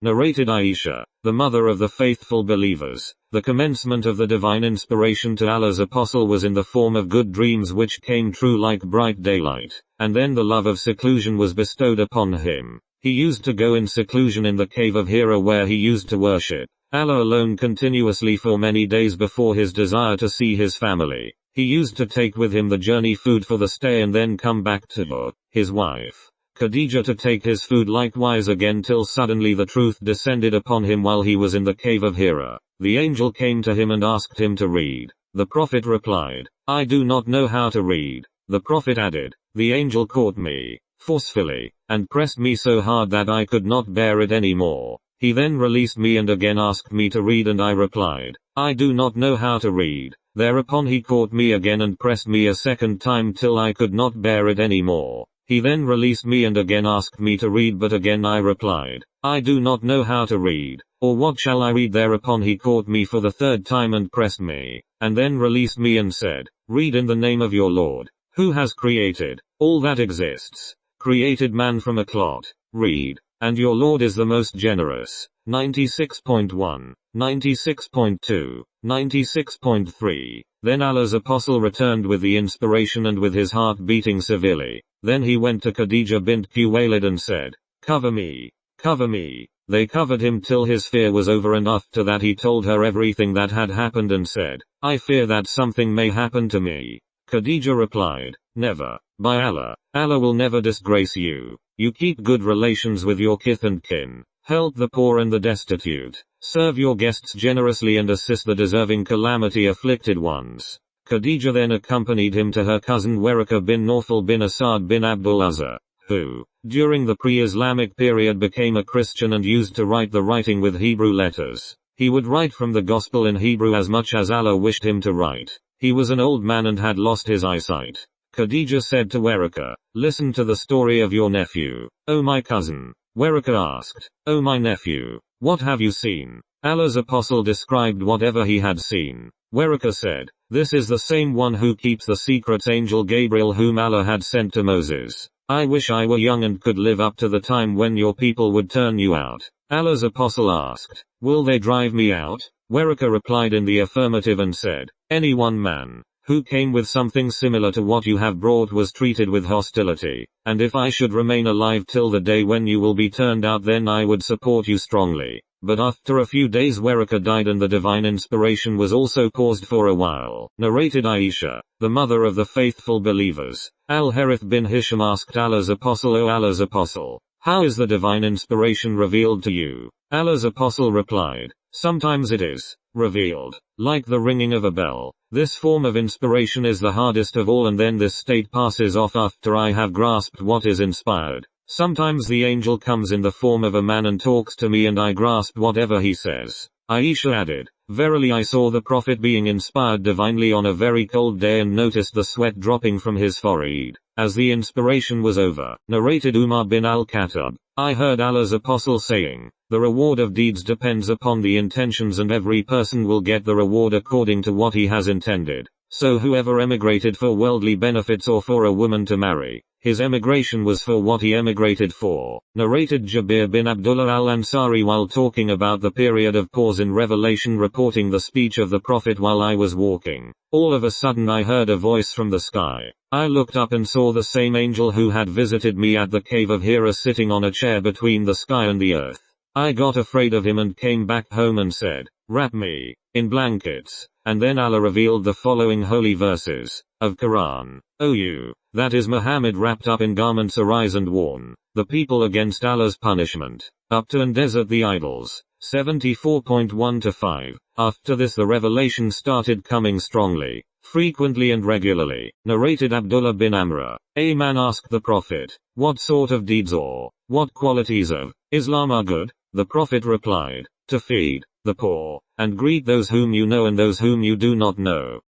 Narrated Aisha, the mother of the faithful believers. The commencement of the divine inspiration to Allah's apostle was in the form of good dreams which came true like bright daylight, and then the love of seclusion was bestowed upon him. He used to go in seclusion in the cave of Hira where he used to worship Allah alone continuously for many days before his desire to see his family. He used to take with him the journey food for the stay and then come back to his wife Khadija to take his food likewise again till suddenly the truth descended upon him while he was in the cave of Hira. The angel came to him and asked him to read. The Prophet replied, I do not know how to read. The Prophet added, the angel caught me forcefully and pressed me so hard that I could not bear it any more. He then released me and again asked me to read and I replied, I do not know how to read. Thereupon he caught me again and pressed me a second time till I could not bear it any more. He then released me and again asked me to read but again I replied, I do not know how to read, or what shall I read? Thereupon he caught me for the third time and pressed me, and then released me and said, read in the name of your Lord, who has created all that exists, created man from a clot, read, and your Lord is the most generous. 96.1, 96.2, 96.3. Then Allah's apostle returned with the inspiration and with his heart beating severely. Then he went to Khadija bint Khuwaylid and said, cover me, cover me. They covered him till his fear was over and after that he told her everything that had happened and said, I fear that something may happen to me. Khadija replied, never, by Allah, Allah will never disgrace you. You keep good relations with your kith and kin, help the poor and the destitute, serve your guests generously and assist the deserving calamity afflicted ones. Khadija then accompanied him to her cousin Waraka bin Nawfal bin Asad bin Abdul Uzza, who, during the pre-Islamic period became a Christian and used to write the writing with Hebrew letters. He would write from the gospel in Hebrew as much as Allah wished him to write. He was an old man and had lost his eyesight. Khadija said to Waraka, listen to the story of your nephew, O my cousin. Waraka asked, O my nephew, what have you seen? Allah's apostle described whatever he had seen. Waraka said, this is the same one who keeps the secrets angel Gabriel whom Allah had sent to Moses. I wish I were young and could live up to the time when your people would turn you out. Allah's apostle asked, will they drive me out? Waraka replied in the affirmative and said, any one man who came with something similar to what you have brought was treated with hostility, and if I should remain alive till the day when you will be turned out then I would support you strongly. But after a few days Waraka died and the divine inspiration was also paused for a while. Narrated Aisha, the mother of the faithful believers. Al-Harith bin Hisham asked Allah's apostle, O Allah's apostle, how is the divine inspiration revealed to you? Allah's apostle replied, sometimes it is revealed like the ringing of a bell. This form of inspiration is the hardest of all and then this state passes off after I have grasped what is inspired. Sometimes the angel comes in the form of a man and talks to me and I grasp whatever he says. Aisha added, verily I saw the Prophet being inspired divinely on a very cold day and noticed the sweat dropping from his forehead as the inspiration was over. Narrated Umar bin al-Khattab, I heard Allah's apostle saying, the reward of deeds depends upon the intentions and every person will get the reward according to what he has intended. So whoever emigrated for worldly benefits or for a woman to marry, his emigration was for what he emigrated for. Narrated Jabir bin Abdullah al-Ansari while talking about the period of pause in Revelation reporting the speech of the Prophet while I was walking. All of a sudden I heard a voice from the sky. I looked up and saw the same angel who had visited me at the cave of Hira sitting on a chair between the sky and the earth. I got afraid of him and came back home and said, wrap me in blankets. And then Allah revealed the following holy verses of Quran. O you, that is Muhammad wrapped up in garments arise and warn the people against Allah's punishment. Up to and desert the idols. 74.1-5. After this the revelation started coming strongly, frequently and regularly. Narrated Abdullah bin Amr. A man asked the Prophet, what sort of deeds or what qualities of Islam are good? The Prophet replied, to feed the poor, and greet those whom you know and those whom you do not know,